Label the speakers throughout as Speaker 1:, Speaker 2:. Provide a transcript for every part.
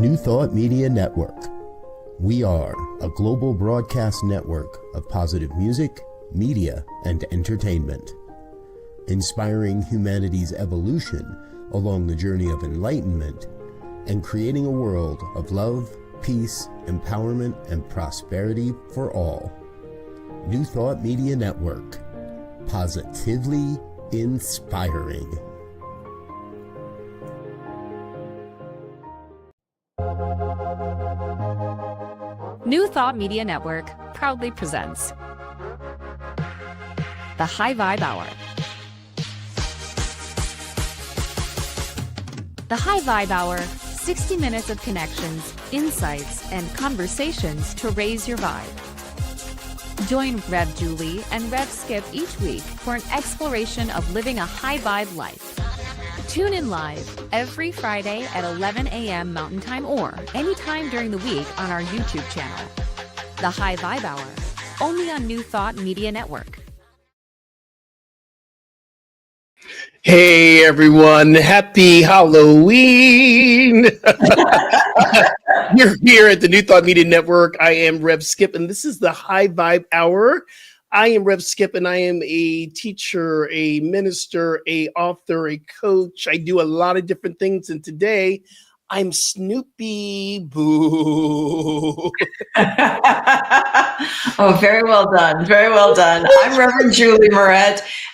Speaker 1: New Thought Media Network. We are a global broadcast network of positive music, media, and entertainment, inspiring humanity's evolution along the journey of enlightenment and creating a world of love, peace, empowerment, and prosperity for all. New Thought Media Network. Positively inspiring.
Speaker 2: New Thought Media Network proudly presents the High Vibe Hour. The High Vibe Hour, 60 minutes of connections, insights, and conversations to raise your vibe. Join Rev.Julie and Rev. each week for an exploration of living a high vibe life. Tune in live every Friday at 11 a.m. Mountain Time or anytime during the week on our YouTube channel. The High Vibe Hour, only on New Thought Media Network.
Speaker 3: Hey everyone, happy Halloween! You're here at the New Thought Media Network. I am Rev. And this is the High Vibe Hour. I am Rev. and I am a teacher, a minister, a author, a coach. I do a lot of different things, and today I'm Snoopy. Boo.
Speaker 4: Oh, very well done. Very well done. I'm Rev.Julie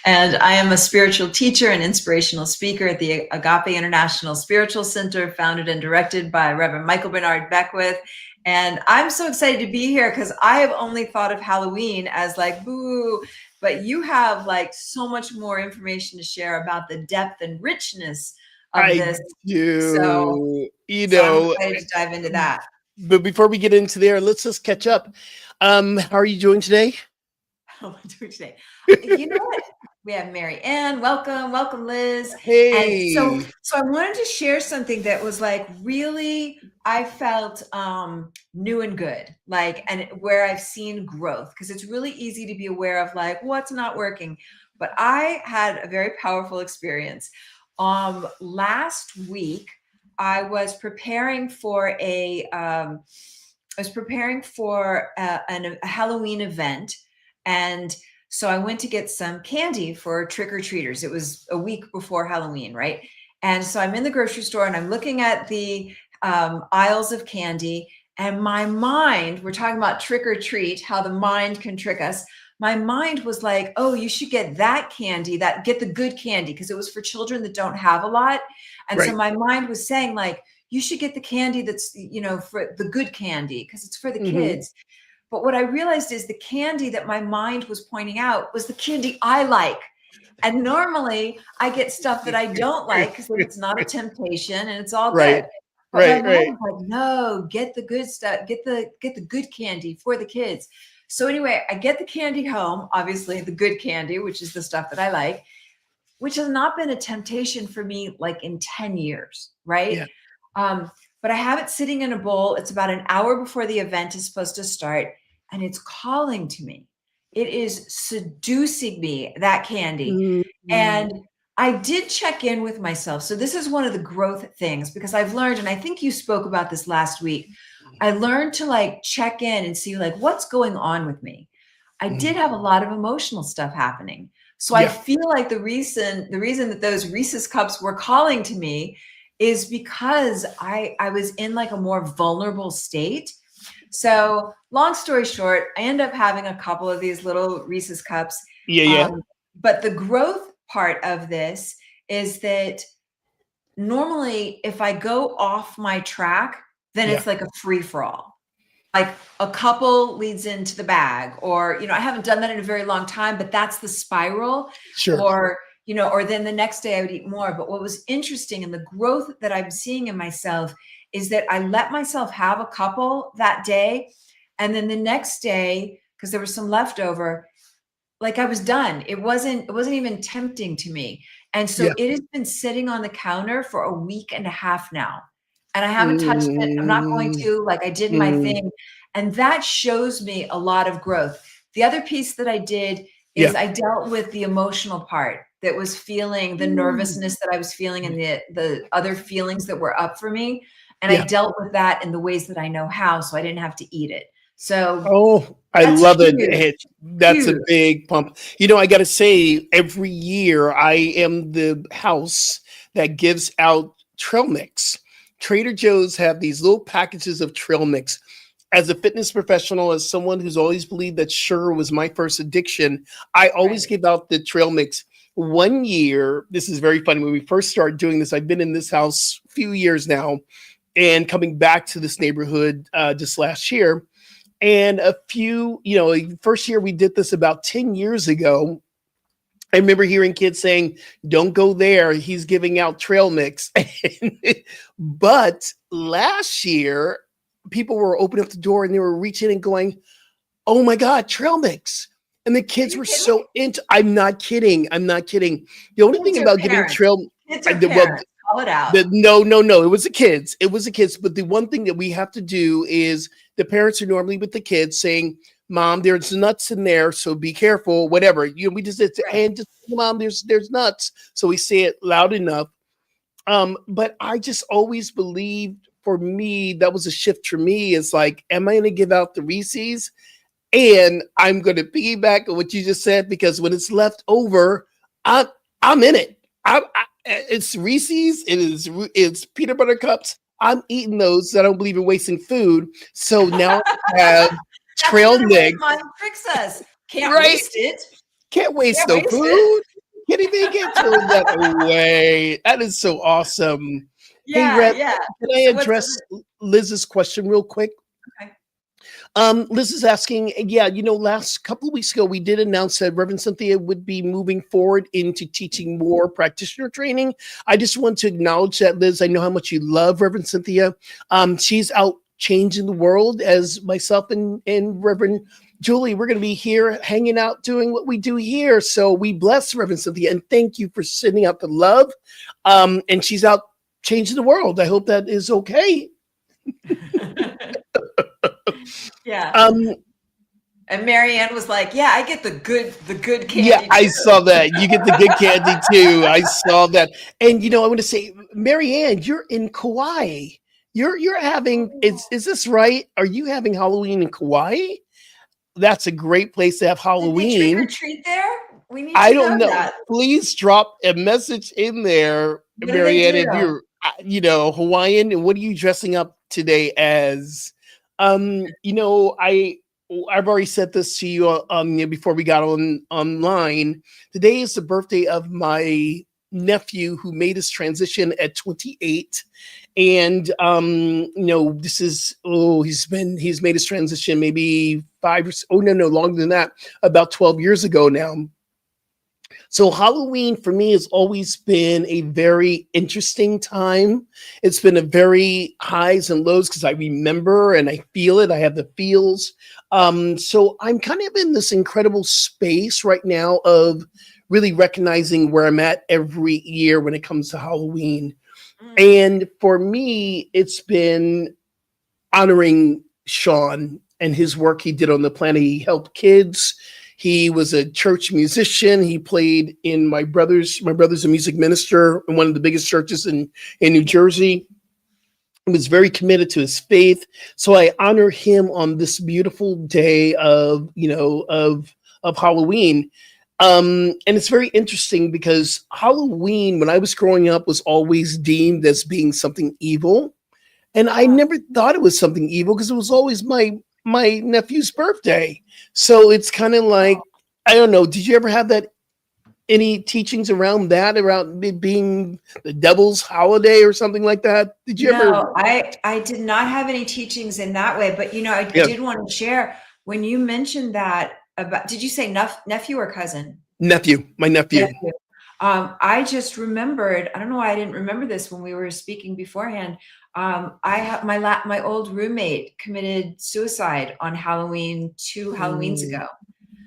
Speaker 4: and I am a spiritual teacher and inspirational speaker at the Agape International Spiritual Center, founded and directed by Reverend Michael Bernard Beckwith. And I'm so excited to be here because I have only thought of Halloween as like, boo, but you have like so much more information to share about the depth and richness of this.
Speaker 3: Do.
Speaker 4: So,
Speaker 3: I'm
Speaker 4: excited to dive into that.
Speaker 3: But before we get into there, let's just catch up. How are you doing today?
Speaker 4: How am I doing today? You know what? We have Mary Ann. Welcome, Liz.
Speaker 3: Hey.
Speaker 4: And so I wanted to share something that was like really, I felt new and good, like, and where I've seen growth, because it's really easy to be aware of like what's not working. But I had a very powerful experience. Last week, I was preparing for a Halloween event, and so I went to get some candy for trick-or-treaters. It was a week before Halloween, right? And so I'm in the grocery store and I'm looking at the aisles of candy, and my mind, we're talking about trick-or-treat, how the mind can trick us. My mind was like, oh, you should get that candy, get the good candy, because it was for children that don't have a lot. And
Speaker 3: Right.
Speaker 4: So my mind was saying like, you should get the candy that's, for the good candy, because it's for the kids. But what I realized is the candy that my mind was pointing out was the candy I like. And normally I get stuff that I don't like because it's not a temptation and it's all good. But my mind was like, no, get the good stuff, get the good candy for the kids. So anyway, I get the candy home, obviously the good candy, which is the stuff that I like, which has not been a temptation for me like in 10 years, right? Yeah. But I have it sitting in a bowl. It's about an hour before the event is supposed to start, and it's calling to me. It is seducing me, that candy. And I did check in with myself. So this is one of the growth things, because I've learned, and I think you spoke about this last week, I learned to like check in and see like what's going on with me. I did have a lot of emotional stuff happening. So I feel like the reason that those Reese's cups were calling to me is because I was in like a more vulnerable state. So long story short, I end up having a couple of these little Reese's cups. But the growth part of this is that normally if I go off my track, then it's like a free for all. Like a couple leads into the bag, or, I haven't done that in a very long time, but that's the spiral.
Speaker 3: Sure.
Speaker 4: Or then the next day I would eat more. But what was interesting and the growth that I'm seeing in myself is that I let myself have a couple that day. And then the next day, because there was some leftover, like I was done. It wasn't even tempting to me. And so it has been sitting on the counter for a week and a half now. And I haven't touched it. I'm not going to, like I did my thing. And that shows me a lot of growth. The other piece that I did is I dealt with the emotional part that was feeling the nervousness that I was feeling and the other feelings that were up for me. And I dealt with that in the ways that I know how, so I didn't have to eat it. So
Speaker 3: Oh, I
Speaker 4: that's
Speaker 3: love it.
Speaker 4: huge.
Speaker 3: That's a
Speaker 4: Huge.
Speaker 3: big pump. You know, I got to say, every year I am the house that gives out trail mix. Trader Joe's have these little packages of trail mix. As a fitness professional, as someone who's always believed that sugar was my first addiction, I always
Speaker 4: Right.
Speaker 3: give out the trail mix. One year, this is very funny. When we first started doing this, I've been in this house a few years now and coming back to this neighborhood just last year. And a few, first year we did this about 10 years ago. I remember hearing kids saying, don't go there. He's giving out trail mix. But last year, people were opening up the door and they were reaching and going, oh my God, trail mix. And the
Speaker 4: Are
Speaker 3: kids
Speaker 4: you
Speaker 3: were
Speaker 4: kidding?
Speaker 3: so into, I'm not kidding. I'm not kidding. The only
Speaker 4: Kids
Speaker 3: thing
Speaker 4: or
Speaker 3: about giving
Speaker 4: parents?
Speaker 3: trail,
Speaker 4: Kids or
Speaker 3: well,
Speaker 4: parents? Call it out.
Speaker 3: no, no, no. It was the kids. It was the kids. But the one thing that we have to do is the parents are normally with the kids saying, Mom, there's nuts in there, so be careful, whatever. We just said,
Speaker 4: Right.
Speaker 3: and just Mom, there's nuts. So we say it loud enough. But I just always believed, for me, that was a shift for me. It's like, am I gonna give out the Reese's? And I'm gonna piggyback on what you just said, because when it's left over, I'm in it. It's Reese's. It's peanut butter cups. I'm eating those. I don't believe in wasting food. So now I have
Speaker 4: That's
Speaker 3: trail
Speaker 4: another way
Speaker 3: mix.
Speaker 4: mom tricks us. Can't
Speaker 3: Right?
Speaker 4: waste it.
Speaker 3: Can't waste
Speaker 4: Can't
Speaker 3: no
Speaker 4: waste it.
Speaker 3: food. Can't even get throw that away. That is so awesome. Hey,
Speaker 4: Yeah,
Speaker 3: Rev,
Speaker 4: yeah.
Speaker 3: can I
Speaker 4: So what's
Speaker 3: address Liz's question real quick?
Speaker 4: okay?
Speaker 3: Liz is asking, yeah, last couple of weeks ago, we did announce that Reverend Cynthia would be moving forward into teaching more practitioner training. I just want to acknowledge that, Liz. I know how much you love Reverend Cynthia. She's out changing the world, as myself and Reverend Julie, we're going to be here hanging out doing what we do here. So we bless Reverend Cynthia and thank you for sending out the love. And she's out changing the world. I hope that is okay.
Speaker 4: Yeah.
Speaker 3: Um,
Speaker 4: And Marianne was like, "Yeah, I get the good candy."
Speaker 3: Yeah, I
Speaker 4: too."
Speaker 3: saw that. You get the good candy too. I saw that. And I want to say, Marianne, you're in Kauai. You're having is this right? Are you having Halloween in Kauai? That's a great place to have
Speaker 4: Did they trick or
Speaker 3: Halloween.
Speaker 4: treat there? We need
Speaker 3: I
Speaker 4: to know
Speaker 3: don't know.
Speaker 4: that.
Speaker 3: Please drop a message in there,
Speaker 4: What do they
Speaker 3: Marianne,
Speaker 4: do?
Speaker 3: if you're Hawaiian, and what are you dressing up today as? I've already said this to you before we got online. Today is the birthday of my nephew who made his transition at 28. And this is he's made his transition maybe longer than that, about 12 years ago now. So Halloween for me has always been a very interesting time. It's been a very highs and lows because I remember and I feel it. I have the feels. So I'm kind of in this incredible space right now of really recognizing where I'm at every year when it comes to Halloween. And for me, it's been honoring Sean and his work he did on the planet. He helped kids. He was a church musician. He played in my brother's a music minister in one of the biggest churches in New Jersey. He was very committed to his faith. So I honor him on this beautiful day of Halloween. And it's very interesting because Halloween, when I was growing up, was always deemed as being something evil. And I never thought it was something evil because it was always my nephew's birthday. So it's kind of like, I don't know. Did you ever have any teachings around it being the devil's holiday or something like that? Did you ever?
Speaker 4: No, I did not have any teachings in that way, but I did want to share when you mentioned that about, did you say nephew or cousin?
Speaker 3: Nephew, my nephew.
Speaker 4: I just remembered, I don't know why I didn't remember this when we were speaking beforehand. I have my old roommate committed suicide on Halloween 2 Halloweens ago.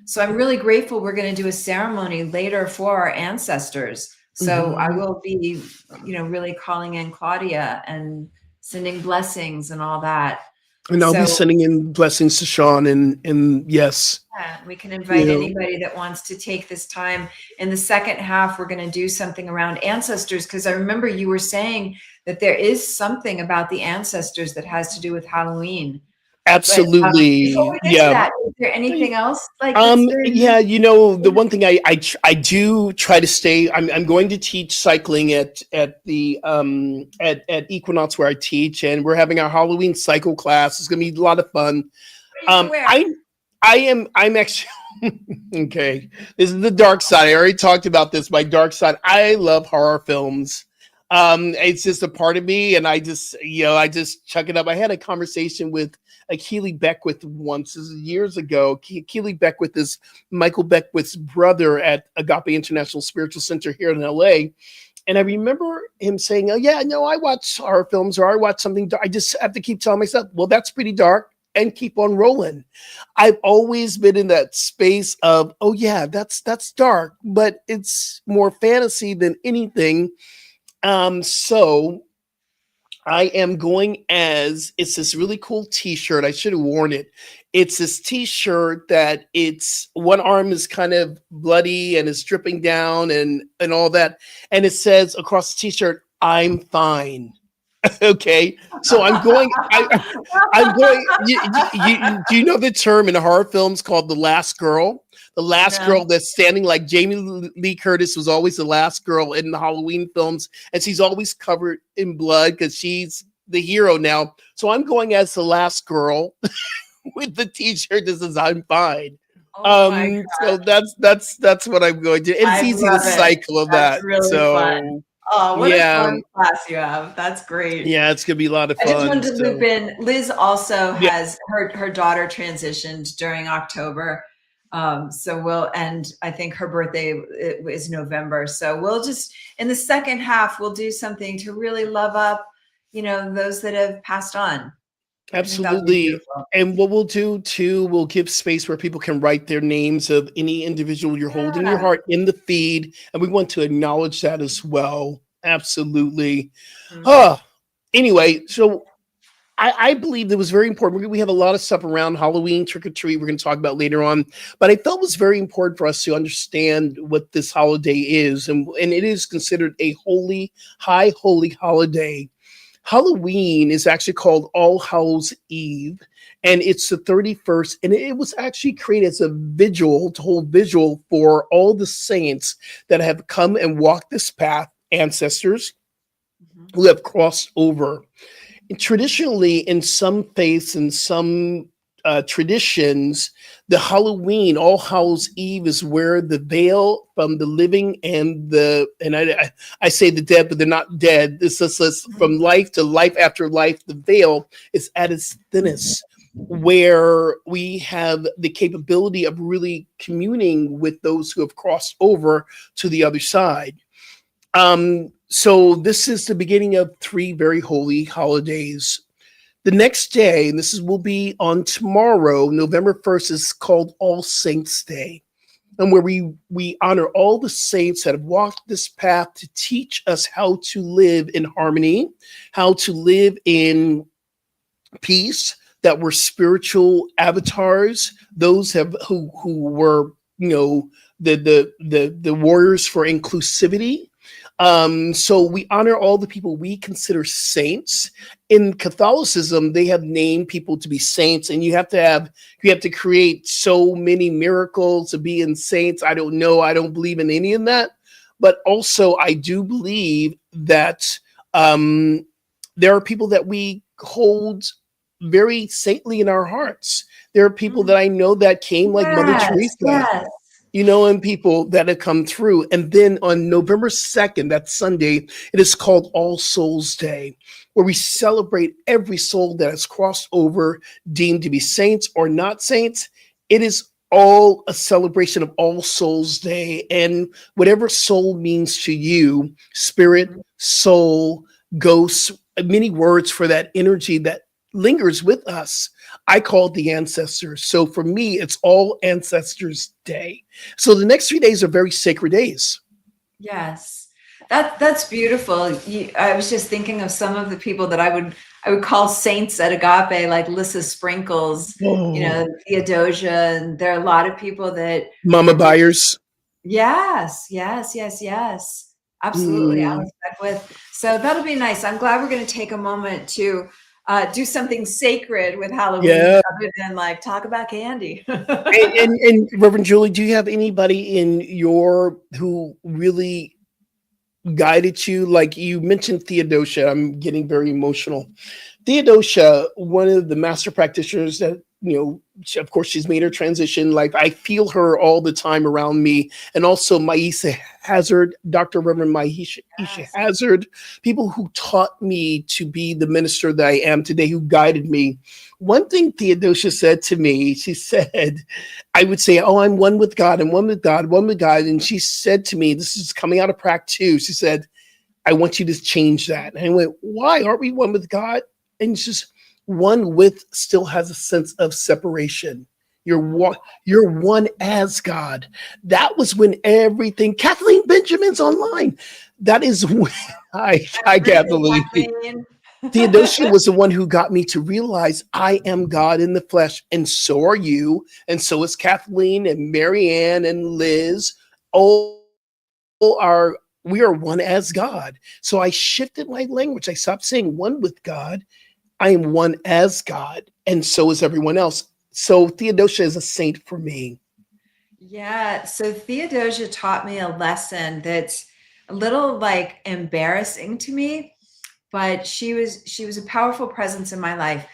Speaker 4: So I'm really grateful we're going to do a ceremony later for our ancestors. So I will be, really calling in Claudia and sending blessings and all that.
Speaker 3: And I'll be
Speaker 4: So
Speaker 3: sending in blessings to Sean, and yes,
Speaker 4: yeah, we can
Speaker 3: you
Speaker 4: invite
Speaker 3: know,
Speaker 4: anybody that wants to take this time. In the second half, we're going to do something around ancestors, because I remember you were saying that there is something about the ancestors that has to do with Halloween. But before
Speaker 3: absolutely,
Speaker 4: we get to
Speaker 3: yeah.
Speaker 4: that, is there anything else like that's very
Speaker 3: Yeah, the one thing I do try to stay. I'm going to teach cycling at the at Equinox where I teach, and we're having our Halloween cycle class. It's going to be a lot of fun.
Speaker 4: pretty to wear?
Speaker 3: I'm actually okay. This is the dark side. I already talked about this. My dark side. I love horror films. It's just a part of me, and I just chuck it up. I had a conversation with a Keely Beckwith once, this is years ago. Keely Beckwith is Michael Beckwith's brother at Agape International Spiritual Center here in LA. And I remember him saying, "Oh yeah, no, I watch horror films, or I watch something dark. I just have to keep telling myself, well, that's pretty dark, and keep on rolling." I've always been in that space of, oh yeah, that's dark, but it's more fantasy than anything. So I am going as, it's this really cool t-shirt. I should have worn it. It's this t-shirt that it's one arm is kind of bloody and is dripping down and all that. And it says across the t-shirt, "I'm fine." Okay. So I'm going, do you know the term in horror films called the last girl? The last
Speaker 4: No.
Speaker 3: girl that's standing, like Jamie Lee Curtis was always the last girl in the Halloween films, and she's always covered in blood because she's the hero now. So I'm going as the last girl with the t-shirt that says "I'm fine."
Speaker 4: Oh my
Speaker 3: So
Speaker 4: God.
Speaker 3: that's what I'm going to. And it's
Speaker 4: I
Speaker 3: easy to
Speaker 4: love it.
Speaker 3: cycle of
Speaker 4: That's
Speaker 3: that.
Speaker 4: really fun.
Speaker 3: So
Speaker 4: Oh, what a
Speaker 3: yeah,
Speaker 4: fun class you have. That's great.
Speaker 3: yeah, it's gonna be a lot of
Speaker 4: I just
Speaker 3: fun.
Speaker 4: wanted to loop
Speaker 3: So
Speaker 4: in. Liz also
Speaker 3: yeah.
Speaker 4: has her daughter transitioned during October. So and I think her birthday is November. So we'll just, in the second half, we'll do something to really love up, those that have passed on. I think that would be
Speaker 3: Absolutely.
Speaker 4: beautiful.
Speaker 3: And what we'll do too, we'll give space where people can write their names of any individual you're holding in your
Speaker 4: Yeah.
Speaker 3: heart in the feed. And we want to acknowledge that as well. Absolutely.
Speaker 4: Mhm.
Speaker 3: Ah, anyway, so I believe that was very important. We have a lot of stuff around Halloween, trick or treat, we're going to talk about later on. But I felt it was very important for us to understand what this holiday is. And it is considered a holy, high holy holiday. Halloween is actually called All Hallows Eve, and it's the 31st. And it was actually created as a vigil, to hold vigil for all the saints that have come and walked this path, ancestors
Speaker 4: Mhm.
Speaker 3: who have crossed over. And traditionally, in some faiths and some traditions, the Halloween, All Hallows Eve, is where the veil from the living and I say the dead, but they're not dead. This is from life to life after life. The veil is at its thinnest, where we have the capability of really communing with those who have crossed over to the other side. So this is the beginning of three very holy holidays. The next day, and will be on tomorrow, November 1st, is called All Saints Day, and where we honor all the saints that have walked this path to teach us how to live in harmony, how to live in peace, that were spiritual avatars, those who were, the warriors for inclusivity. So we honor all the people we consider saints. In Catholicism, they have named people to be saints, and you have to create so many miracles to be in saints. I don't know. I don't believe in any of that. But also, I do believe that there are people that we hold very saintly in our hearts. There are people that I know that came like Mother
Speaker 4: Yes,
Speaker 3: Teresa,
Speaker 4: yes.
Speaker 3: and people that have come through. And then on November 2nd, that Sunday, it is called All Souls Day, where we celebrate every soul that has crossed over, deemed to be saints or not saints. It is all a celebration of All Souls Day. And whatever soul means to you, spirit, soul, ghosts, many words for that energy that lingers with us, I call it the ancestors. So for me, it's All Ancestors Day. So the next 3 days are very sacred days.
Speaker 4: Yes. That's beautiful. I was just thinking of some of the people that I would call saints at Agape, like Lissa Sprinkles,
Speaker 3: Oh,
Speaker 4: Theodosia, and there are a lot of people that
Speaker 3: Mama Byers.
Speaker 4: yes, yes, yes, yes. Absolutely.
Speaker 3: Mm.
Speaker 4: Alice Beckwith. So that'll be nice. I'm glad we're going to take a moment to do something sacred with Halloween
Speaker 3: Yeah.
Speaker 4: other than like talk about candy.
Speaker 3: And Reverend Julie, do you have anybody in your who really guided you? Like you mentioned Theodosia. I'm getting very emotional. Theodosia, one of the master practitioners that, of course, she's made her transition. Like I feel her all the time around me. And also Maisha Hazard, Dr. Reverend Maisha
Speaker 4: Yes.
Speaker 3: Hazard, people who taught me to be the minister that I am today, who guided me. One thing Theodosia said to me, she said, I would say, oh, I'm one with God, I'm one with God, one with God. And she said to me, this is coming out of Prac 2. She said, I want you to change that. And I went, why aren't we one with God? And it's just one with still has a sense of separation. You're one as God. That was when everything. Kathleen Benjamin's online. That is when I can't believe it. Theodosia was the one who got me to realize I am God in the flesh, and so are you, and so is Kathleen and Marianne and Liz. All are we are one as God. So I shifted my language. I stopped saying one with God. I am one as God, and so is everyone else. So Theodosia is a saint for me.
Speaker 4: Yeah. So Theodosia taught me a lesson that's a little like embarrassing to me, but she was a powerful presence in my life.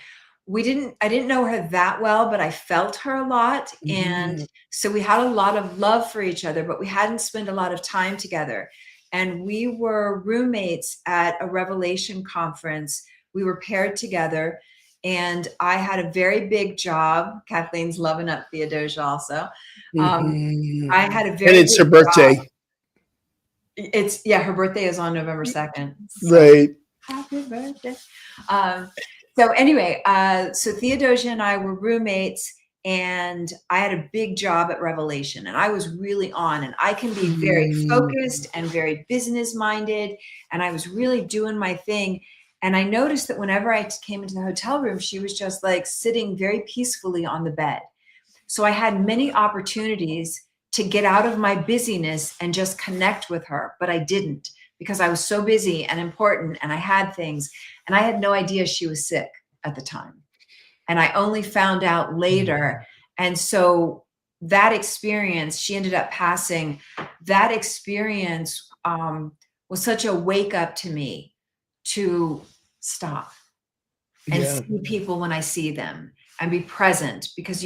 Speaker 4: I didn't know her that well, but I felt her a lot. And
Speaker 3: Mhm.
Speaker 4: so we had a lot of love for each other, but we hadn't spent a lot of time together. And we were roommates at a Revelation conference. We were paired together, and I had a very big job. Kathleen's loving up Theodosia also.
Speaker 3: Mhm.
Speaker 4: I had a
Speaker 3: And
Speaker 4: very
Speaker 3: it's her
Speaker 4: big job.
Speaker 3: birthday,
Speaker 4: It's yeah, her birthday is on November 2nd. So
Speaker 3: right?
Speaker 4: happy birthday. Um, so anyway, so Theodosia and I were roommates, and I had a big job at Revelation, and I was really on, and I can be very
Speaker 3: Mm.
Speaker 4: focused and very business minded, and I was really doing my thing. And I noticed that whenever I came into the hotel room, she was just like sitting very peacefully on the bed. So I had many opportunities to get out of my busyness and just connect with her, but I didn't because I was so busy and important and I had things, and I had no idea she was sick at the time. And I only found out later. And so that experience, she ended up passing. That experience was such a wake up to me to stop and
Speaker 3: Yeah.
Speaker 4: see people when I see them and be present, because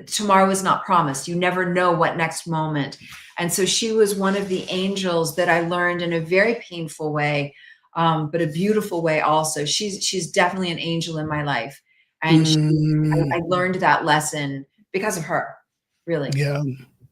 Speaker 4: tomorrow is not promised. You never know what next moment. And so she was one of the angels that I learned in a very painful way, but a beautiful way also. She's definitely an angel in my life. And I
Speaker 3: Mm.
Speaker 4: learned that lesson because of her, really.
Speaker 3: Yeah.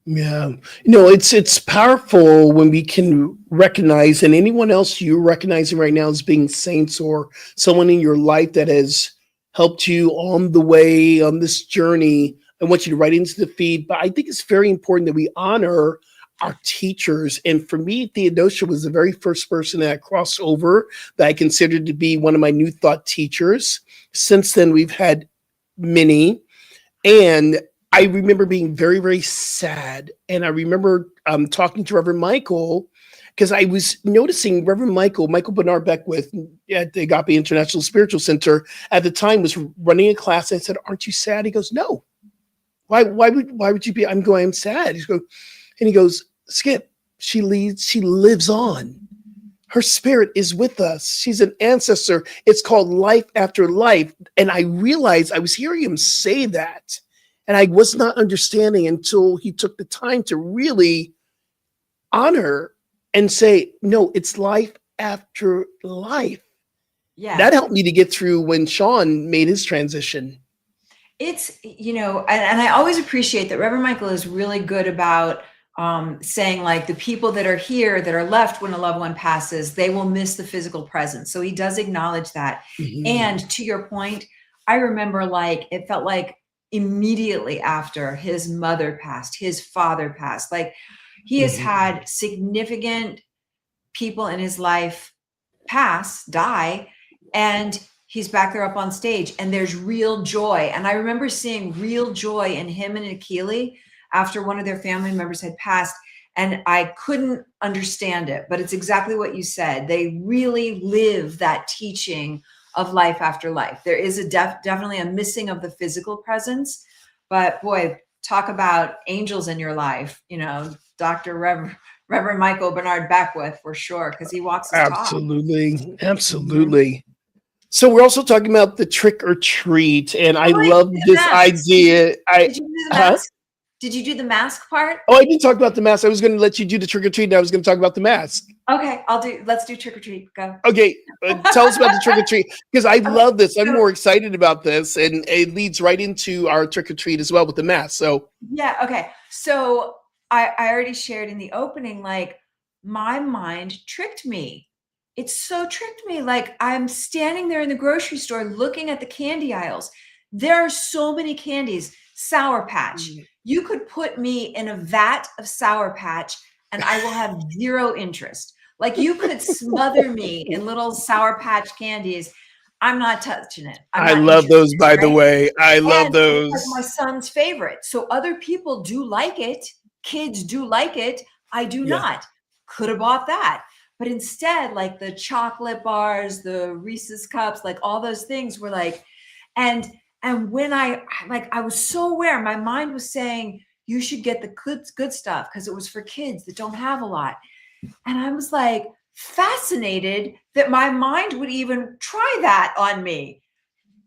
Speaker 3: Yeah. It's powerful when we can recognize, and anyone else you're recognizing right now as being saints or someone in your life that has helped you on the way on this journey. I want you to write into the feed. But I think it's very important that we honor our teachers. And for me, Theodosia was the very first person that crossed over that I considered to be one of my New Thought teachers. Since then, we've had many. And I remember being very, very sad. And I remember talking to Reverend Michael, because I was noticing Reverend Michael Bernard Beckwith at the Agape International Spiritual Center at the time was running a class. I said, "Aren't you sad?" He goes, "No. Why would you be?" I'm sad. He goes, "Skip, she lives on. Her spirit is with us. She's an ancestor. It's called life after life." And I realized I was hearing him say that. And I was not understanding until he took the time to really honor and say, no, it's life after life. That
Speaker 4: Yes.
Speaker 3: helped me to get through when Sean made his transition.
Speaker 4: It's, and I always appreciate that Reverend Michael is really good about saying, like, the people that are here that are left when a loved one passes, they will miss the physical presence. So he does acknowledge that.
Speaker 3: Mhm.
Speaker 4: And to your point, I remember, like, it felt like immediately after his mother passed, his father passed, like he has
Speaker 3: Mhm.
Speaker 4: had significant people in his life die, and he's back there up on stage, and there's real joy. And I remember seeing real joy in him and Akili after one of their family members had passed. And I couldn't understand it, but it's exactly what you said. They really live that teaching of life after life. There is a definitely a missing of the physical presence, but boy, talk about angels in your life, you know, Reverend Michael Bernard Beckwith for sure, because he walks his talk.
Speaker 3: Absolutely. Absolutely. So we're also talking about the trick or treat, and I love this idea.
Speaker 4: Did you do the mask? Did you do the mask part?
Speaker 3: Oh, I didn't talk about the mask. I was going to let you do the trick or treat, and I was going to talk about the mask.
Speaker 4: Okay, let's do trick or treat. Go.
Speaker 3: Okay, tell us about the trick or treat, because I love this. I'm more excited about this, and it leads right into our trick or treat as well with the mask. So
Speaker 4: yeah, okay. So I already shared in the opening, like my mind tricked me. It so tricked me. Like I'm standing there in the grocery store looking at the candy aisles. There are so many candies. Sour Patch. You could put me in a vat of Sour Patch and I will have zero interest. Like you could smother me in little Sour Patch candies. I'm not touching it.
Speaker 3: I love those, by the way. I love those.
Speaker 4: It's like my son's favorite. So other people do like it. Kids do like it. I do not. Could have bought that. But instead, like the chocolate bars, the Reese's cups, like all those things were like, and when I was so aware, my mind was saying, you should get the good stuff because it was for kids that don't have a lot. And I was like fascinated that my mind would even try that on me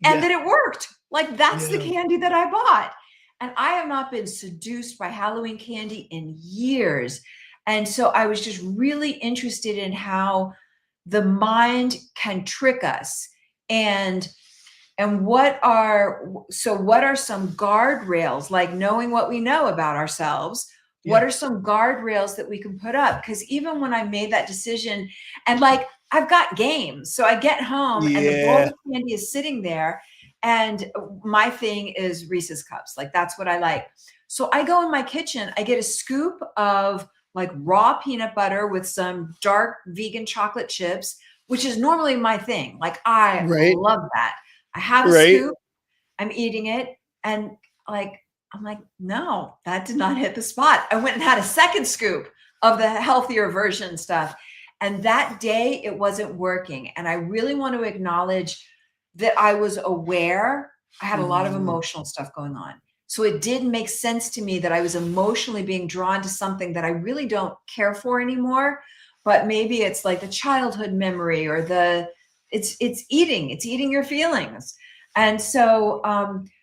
Speaker 4: and that it worked. Like that's the candy that I bought. And I have not been seduced by Halloween candy in years. And so I was just really interested in how the mind can trick us and what are some guardrails, like knowing what we know about ourselves? What are some guardrails that we can put up? Because even when I made that decision, and like I've got games, so I get home and the bowl of candy is sitting there, and my thing is Reese's Cups. Like that's what I like. So I go in my kitchen, I get a scoop of like raw peanut butter with some dark vegan chocolate chips, which is normally my thing. Like I love that. I have a scoop, I'm eating it, and like I'm like, no, that did not hit the spot. I went and had a second scoop of the healthier version stuff. And that day it wasn't working. And I really want to acknowledge that I was aware. I had a lot of emotional stuff going on. So it did make sense to me that I was emotionally being drawn to something that I really don't care for anymore. But maybe it's like the childhood memory or it's eating your feelings. And so,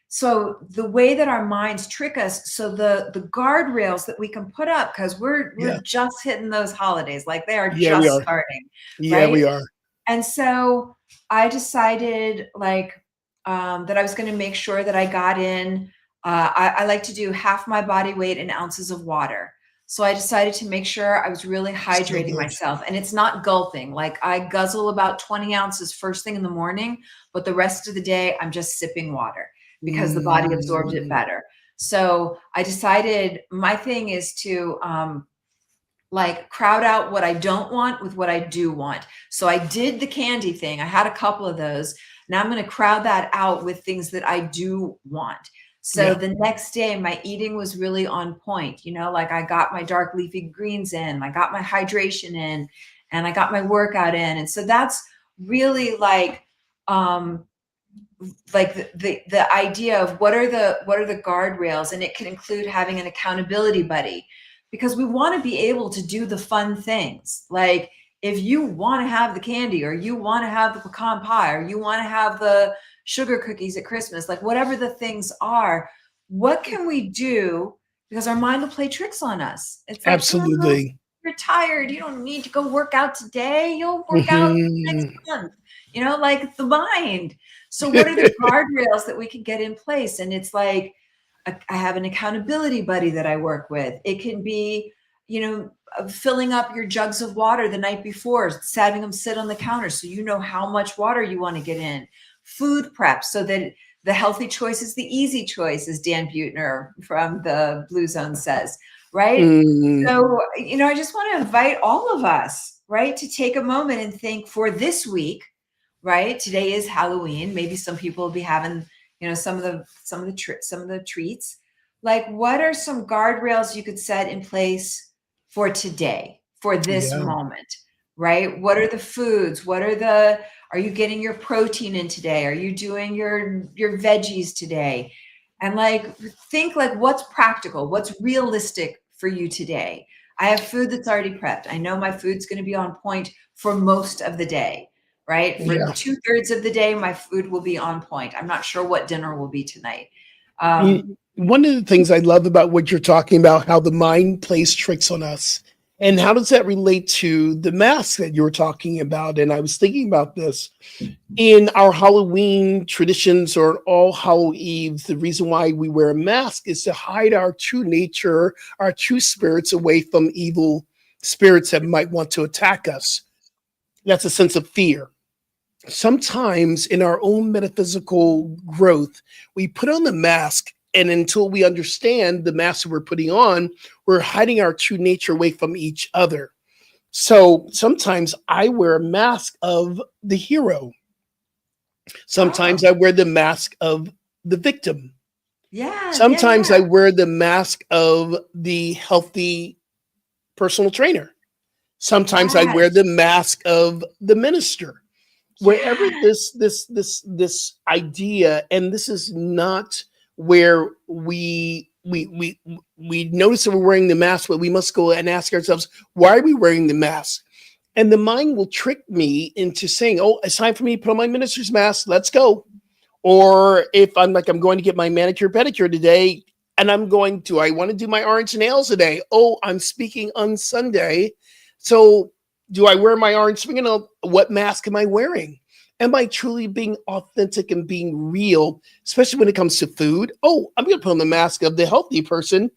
Speaker 4: so the way that our minds trick us, so the guardrails that we can put up, because we're just hitting those holidays, like they are just starting.
Speaker 3: Yeah,
Speaker 4: right?
Speaker 3: we are.
Speaker 4: And so I decided like that I was going to make sure that I got in. I like to do half my body weight in ounces of water. So I decided to make sure I was really hydrating myself, and it's not gulping. Like I guzzle about 20 ounces first thing in the morning, but the rest of the day I'm just sipping water because the body absorbs it better. So I decided my thing is to like crowd out what I don't want with what I do want. So I did the candy thing. I had a couple of those. Now I'm going to crowd that out with things that I do want. So the next day my eating was really on point, you know, like I got my dark leafy greens in, I got my hydration in, and I got my workout in. And so that's really like the idea of what are the guardrails, and it can include having an accountability buddy, because we want to be able to do the fun things. Like if you want to have the candy, or you want to have the pecan pie, or you want to have the sugar cookies at Christmas, like whatever the things are, what can we do? Because our mind will play tricks on us. It's like,
Speaker 3: absolutely.
Speaker 4: You're tired. You don't need to go work out today. You'll work out next month. You know, like the mind. So what are the guardrails that we can get in place? And it's like, I have an accountability buddy that I work with. It can be, you know, filling up your jugs of water the night before, having them sit on the counter so you know how much water you want to get in. Food prep, so that the healthy choice is the easy choice, as Dan Buettner from the Blue Zone says, right? So, you know, I just want to invite all of us, right, to take a moment and think for this week, right? Today is Halloween. Maybe some people will be having, you know, some of the treats. Like, what are some guardrails you could set in place for today, for this
Speaker 3: Yeah.
Speaker 4: moment, right? What are the foods? Are you getting your protein in today? Are you doing your veggies today? And like, think like, what's practical? What's realistic for you today? I have food that's already prepped. I know my food's going to be on point for most of the day, right? For
Speaker 3: Yeah.
Speaker 4: 2/3 of the day, my food will be on point. I'm not sure what dinner will be tonight. Um,
Speaker 3: One of the things I love about what you're talking about, how the mind plays tricks on us, and how does that relate to the mask that you were talking about? And I was thinking about this in our Halloween traditions or All Hallows Eve. The reason why we wear a mask is to hide our true nature, our true spirits away from evil spirits that might want to attack us. That's a sense of fear. Sometimes in our own metaphysical growth, we put on the mask, and until we understand the mask that we're putting on, we're hiding our true nature away from each other. So sometimes I wear a mask of the hero. Sometimes
Speaker 4: oh,
Speaker 3: I wear the mask of the victim.
Speaker 4: yeah, yeah,
Speaker 3: Sometimes I
Speaker 4: yeah.
Speaker 3: wear the mask of the healthy personal trainer. Sometimes I wear
Speaker 4: Yes,
Speaker 3: the mask of the minister. Wherever
Speaker 4: yes.
Speaker 3: this idea, and this is not where we notice that we're wearing the mask, but we must go and ask ourselves, why are we wearing the mask? And the mind will trick me into saying, oh, it's time for me to put on my minister's mask, let's go. Or if I'm like, I'm going to get my manicure pedicure today, and I want to do my orange nails today. Oh, I'm speaking on Sunday. So do I wear my orange fingernail? What mask am I wearing? Am I truly being authentic and being real, especially when it comes to food? Oh, I'm going to put on the mask of the healthy person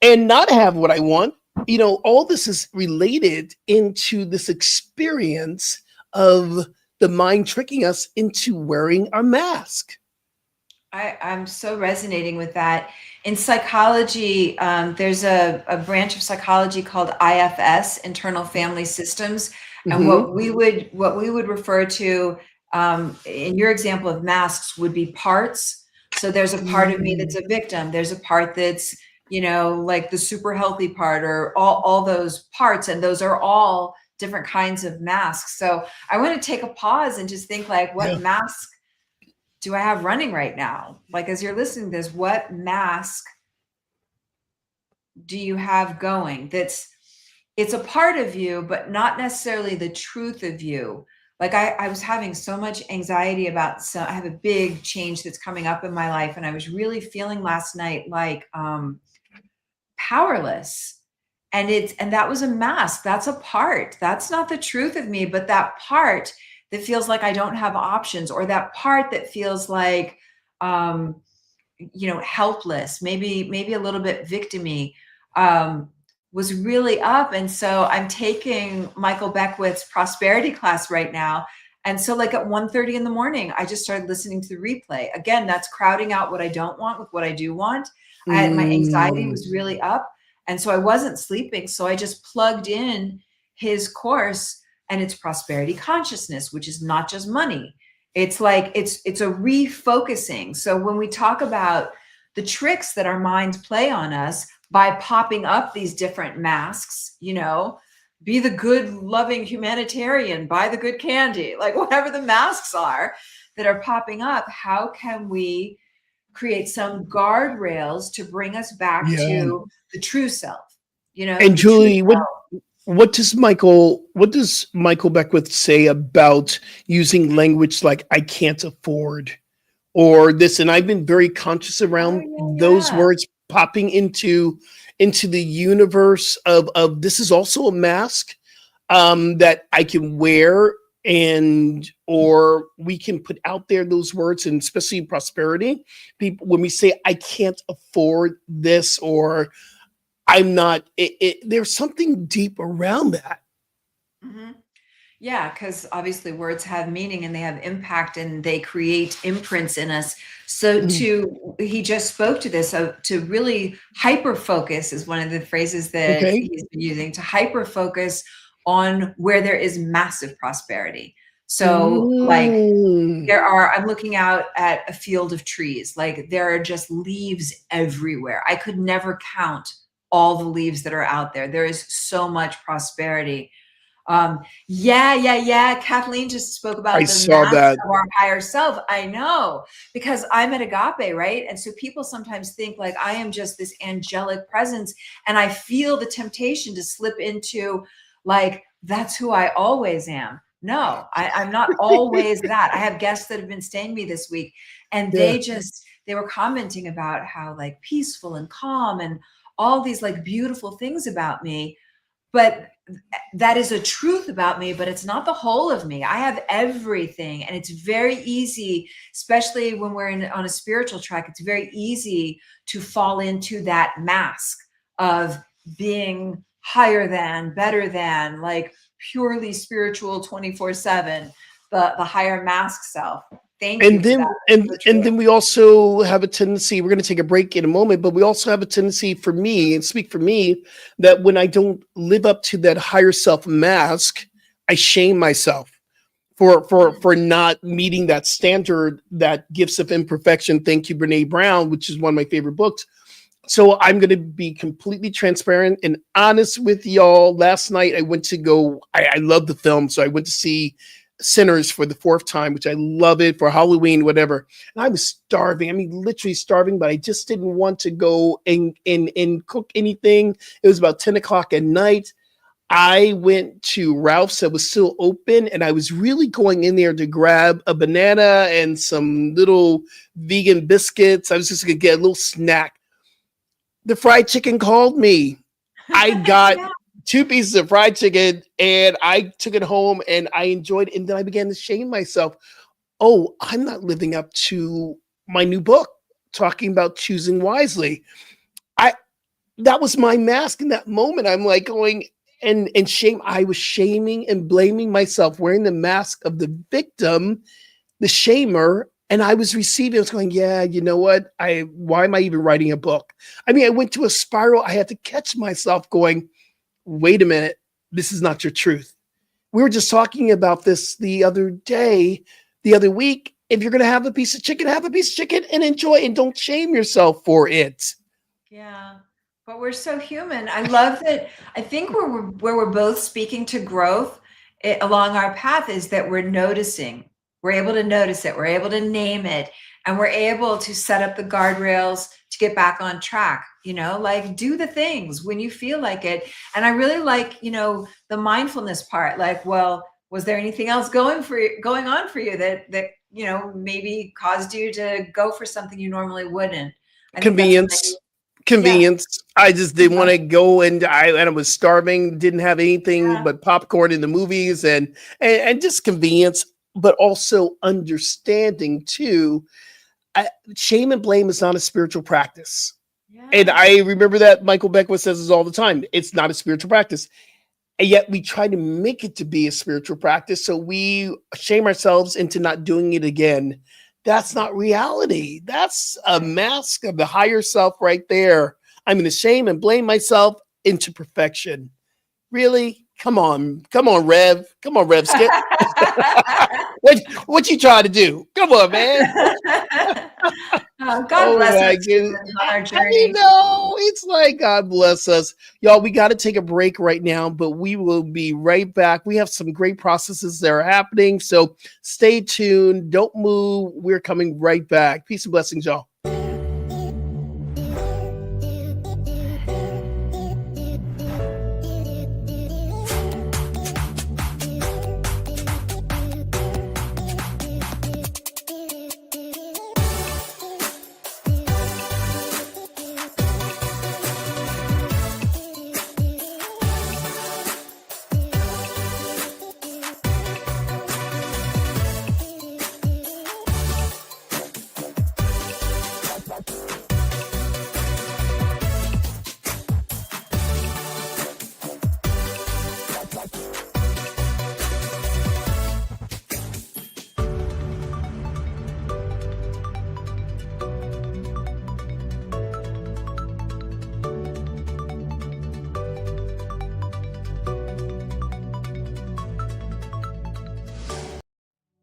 Speaker 3: and not have what I want. You know, all this is related into this experience of the mind tricking us into wearing our mask.
Speaker 4: I'm so resonating with that. In psychology, there's a branch of psychology called IFS, Internal Family Systems, and
Speaker 3: Hmm.
Speaker 4: what we would refer to in your example of masks would be parts. So there's a part of me that's a victim. There's a part that's, you know, like the super healthy part, or all those parts, and those are all different kinds of masks. So I want to take a pause and just think, like, what
Speaker 3: Yeah.
Speaker 4: mask do I have running right now? Like, as you're listening to this, what mask do you have going it's a part of you, but not necessarily the truth of you? Like, I was having so much anxiety about, so I have a big change that's coming up in my life. And I was really feeling last night like powerless. And that was a mask. That's a part. That's not the truth of me, but that part that feels like I don't have options, or that part that feels like um, you know, helpless, maybe a little bit victimy, was really up. And so I'm taking Michael Beckwith's prosperity class right now. And so, like, at 1:30 in the morning, I just started listening to the replay. Again, that's crowding out what I don't want with what I do want. My anxiety
Speaker 3: Mm,
Speaker 4: was really up. And so I wasn't sleeping. So I just plugged in his course, and it's prosperity consciousness, which is not just money. It's like, it's a refocusing. So when we talk about the tricks that our minds play on us by popping up these different masks, you know, be the good, loving humanitarian, buy the good candy, like whatever the masks are that are popping up, how can we create some guardrails to bring us back
Speaker 3: yeah.
Speaker 4: to the true self, you know,
Speaker 3: And
Speaker 4: the true
Speaker 3: Julie, what does Michael Beckwith say about using language like "I can't afford" or this? And I've been very conscious
Speaker 4: Oh,
Speaker 3: around those
Speaker 4: yeah,
Speaker 3: words popping into the universe of this is also a mask that I can wear, and or we can put out there those words, and especially in prosperity, people, when we say I can't afford this, or I'm not, there's something deep around that.
Speaker 4: yeah. Yeah, because obviously words have meaning and they have impact and they create imprints in us. So
Speaker 3: Mhm.
Speaker 4: he just spoke to this, so to really hyper focus is one of the phrases that
Speaker 3: Okay.
Speaker 4: he's been using, to hyper focus on where there is massive prosperity. So like
Speaker 3: Mm.
Speaker 4: I'm looking out at a field of trees. Like there are just leaves everywhere. I could never count all the leaves that are out there. There is so much prosperity. Yeah. Kathleen just spoke
Speaker 3: I
Speaker 4: about the
Speaker 3: saw
Speaker 4: mask
Speaker 3: that.
Speaker 4: of our higher self. I know, because I'm at Agape, right? And so people sometimes think like I am just this angelic presence, and I feel the temptation to slip into like, that's who I always am. No, I'm not always that. I have guests that have been staying me this week, and
Speaker 3: Yeah.
Speaker 4: they were commenting about how like peaceful and calm and all these like beautiful things about me. But that is a truth about me, but it's not the whole of me. I have everything. And it's very easy, especially when we're on a spiritual track, it's very easy to fall into that mask of being higher than, better than, like purely spiritual 24/7, the higher mask self. Thank you
Speaker 3: And
Speaker 4: for
Speaker 3: then
Speaker 4: that.
Speaker 3: and
Speaker 4: So
Speaker 3: and
Speaker 4: true.
Speaker 3: then we also have a tendency, we're going to take a break in a moment, but we also have a tendency, for me, and speak for me, that when I don't live up to that higher self mask, I shame myself for not meeting that standard, that Gifts of Imperfection. Thank you, Brene Brown, which is one of my favorite books. So I'm going to be completely transparent and honest with y'all. Last night I went to go, I love the film, so I went to see Sinners for the fourth time, which I love it, for Halloween, whatever. And I was starving. I mean, literally starving, but I just didn't want to go and cook anything. It was about 10 o'clock at night. I went to Ralph's that was still open, and I was really going in there to grab a banana and some little vegan biscuits. I was just going to get a little snack. The fried chicken called me. I got
Speaker 4: Yeah.
Speaker 3: 2 pieces of fried chicken and I took it home and I enjoyed it. And then I began to shame myself. Oh, I'm not living up to my new book talking about choosing wisely. I That was my mask in that moment. I'm like going and shame. I was shaming and blaming myself, wearing the mask of the victim, the shamer, and I was receiving. I was going, yeah, you know what? Why am I even writing a book? I mean, I went to a spiral. I had to catch myself going, wait a minute, this is not your truth. We were just talking about this the other week. If you're going to have a piece of chicken, have a piece of chicken and enjoy it, and don't shame yourself for it.
Speaker 4: Yeah, but we're so human. I love that. I think where we're both speaking to growth along our path is that we're noticing. We're able to notice it. We're able to name it, and we're able to set up the guardrails to get back on track. You know, like do the things when you feel like it. And I really like, the mindfulness part. Like, well, was there anything else going on for you that maybe caused you to go for something you normally wouldn't? I think that's a nice.
Speaker 3: Convenience.
Speaker 4: Yeah.
Speaker 3: Convenience. I just didn't want
Speaker 4: Yeah.
Speaker 3: to go, and I was starving, didn't have anything
Speaker 4: Yeah.
Speaker 3: but popcorn in the movies, and just convenience, but also understanding too. Shame and blame is not a spiritual practice. And
Speaker 4: Yeah.
Speaker 3: I remember that Michael Beckwith says this all the time. It's not a spiritual practice. And yet we try to make it to be a spiritual practice. So we shame ourselves into not doing it again. That's not reality. That's a mask of the higher self right there. I'm going to shame and blame myself into perfection. Really? Come on, Rev. Come on, Rev Skip. What you trying to do? Come on, man.
Speaker 4: Oh, God
Speaker 3: Oh
Speaker 4: bless
Speaker 3: my
Speaker 4: us
Speaker 3: goodness.
Speaker 4: on our
Speaker 3: I
Speaker 4: journey.
Speaker 3: know. It's like God bless us. Y'all, we got to take a break right now, but we will be right back. We have some great processes that are happening. So stay tuned. Don't move. We're coming right back. Peace and blessings, y'all.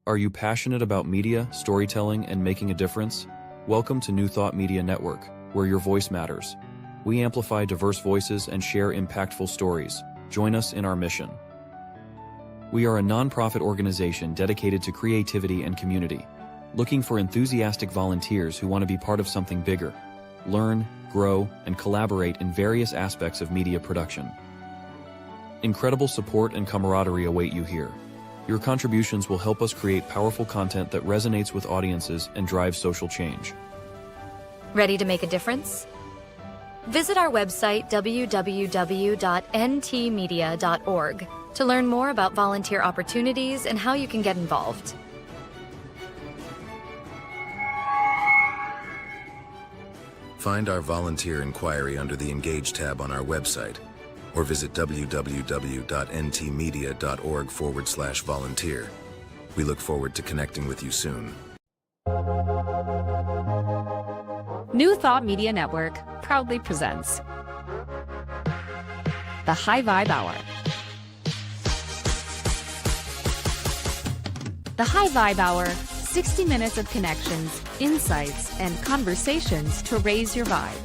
Speaker 5: Are you passionate about media, storytelling, and making a difference? Welcome to New Thought Media Network, where your voice matters. We amplify diverse voices and share impactful stories. Join us in our mission. We are a nonprofit organization dedicated to creativity and community, looking for enthusiastic volunteers who want to be part of something bigger, learn, grow, and collaborate in various aspects of media production. Incredible support and camaraderie await you here. Your contributions will help us create powerful content that resonates with audiences and drives social change.
Speaker 6: Ready to make a difference? Visit our website www.ntmedia.org to learn more about volunteer opportunities and how you can get involved.
Speaker 7: Find our volunteer inquiry under the Engage tab on our website, or visit www.ntmedia.org/volunteer. We look forward to connecting with you soon.
Speaker 2: New Thought Media Network proudly presents the High Vibe Hour. The High Vibe Hour, 60 minutes of connections, insights, and conversations to raise your vibe.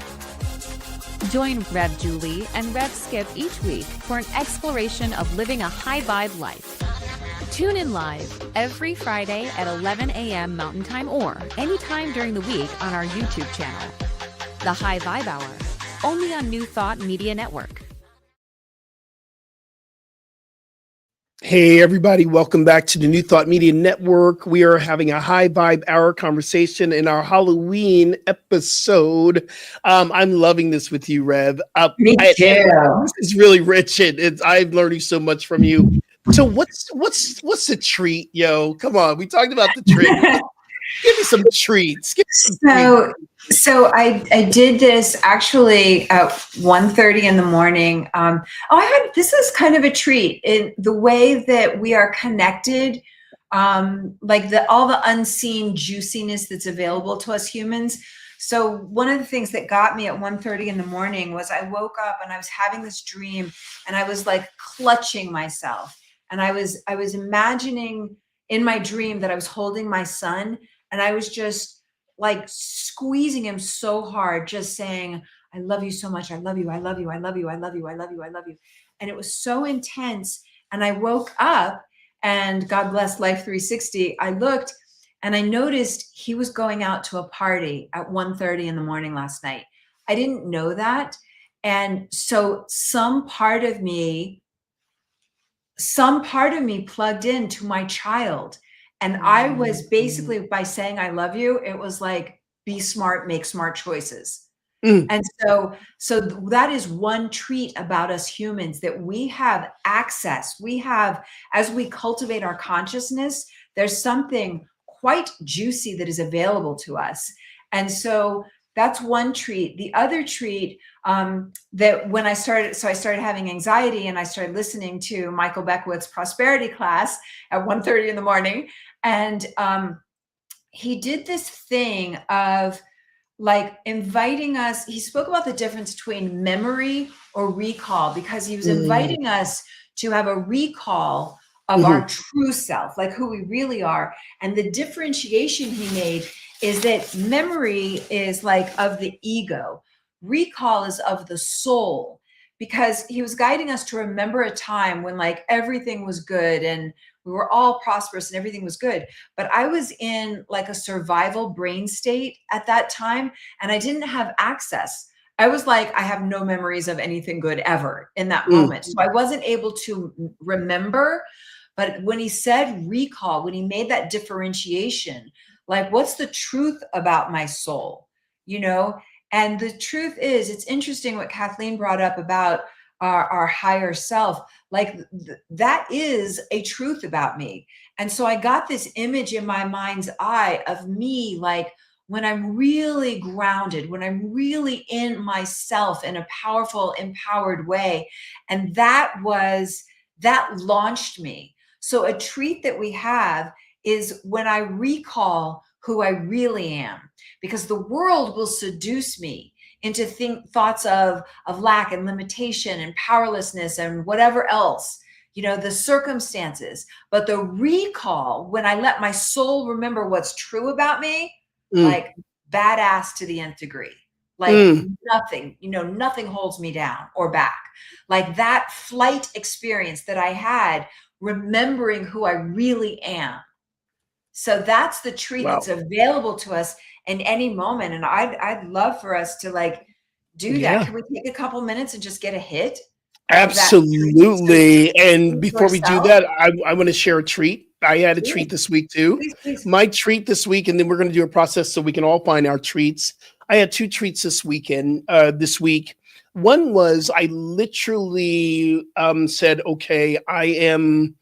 Speaker 2: Join Rev.Julie and Rev. Skip each week for an exploration of living a high vibe life. Tune in live every Friday at 11 a.m. Mountain Time or anytime during the week on our YouTube channel. The High Vibe Hour, only on New Thought Media Network.
Speaker 3: Hey, everybody, welcome back to the New Thought Media Network. We are having a high vibe hour conversation in our Halloween episode. I'm loving this with you, Rev.
Speaker 4: Me too.
Speaker 3: This is really rich, and I'm learning so much from you. So what's the treat, yo? Come on, we talked about the treat. Give me some treats.
Speaker 4: So I did this actually at 1:30 in the morning. This is kind of a treat in the way that we are connected, like all the unseen juiciness that's available to us humans. So one of the things that got me at 1:30 in the morning was I woke up and I was having this dream and I was like clutching myself. And I was imagining in my dream that I was holding my son and I was just like squeezing him so hard, just saying, I love you so much. I love you. I love you. I love you. I love you. I love you. I love you. And it was so intense. And I woke up and God bless Life 360. I looked and I noticed he was going out to a party at 1:30 in the morning last night. I didn't know that. And so some part of me plugged into my child. And I was basically, by saying I love you, it was like, be smart, make smart choices. And so that is one treat about us humans, that we have access. We have, as we cultivate our consciousness, there's something quite juicy that is available to us. And so that's one treat. The other treat that when I started having anxiety and I started listening to Michael Beckwith's prosperity class at 1:30 in the morning. And he did this thing of like inviting us. He spoke about the difference between memory or recall, because he was inviting us to have a recall of our true self, like who we really are. And the differentiation he made is that memory is like of the ego. Recall is of the soul, because he was guiding us to remember a time when like everything was good and we were all prosperous and everything was good. But I was in like a survival brain state at that time and I didn't have access. I was like, I have no memories of anything good ever in that moment. So I wasn't able to remember. But when he said recall, when he made that differentiation, like, what's the truth about my soul, you know? And the truth is, it's interesting what Kathleen brought up about our higher self. Like that is a truth about me. And so I got this image in my mind's eye of me, like when I'm really grounded, when I'm really in myself in a powerful, empowered way. And that launched me. So a treat that we have is when I recall who I really am, because the world will seduce me into thoughts of lack and limitation and powerlessness and whatever else, the circumstances, but the recall, when I let my soul remember what's true about me, like badass to the nth degree, like nothing, nothing holds me down or back. Like that flight experience that I had, remembering who I really am. So that's the treat that's available to us in any moment. And I'd love for us to like do that. Can we take a couple minutes and just get a hit?
Speaker 3: Absolutely. And before we do that, I want to share a treat. I had a treat this week too.
Speaker 4: Please.
Speaker 3: My treat this week, and then we're going to do a process so we can all find our treats. I had 2 treats this week. One was I literally said, okay, I am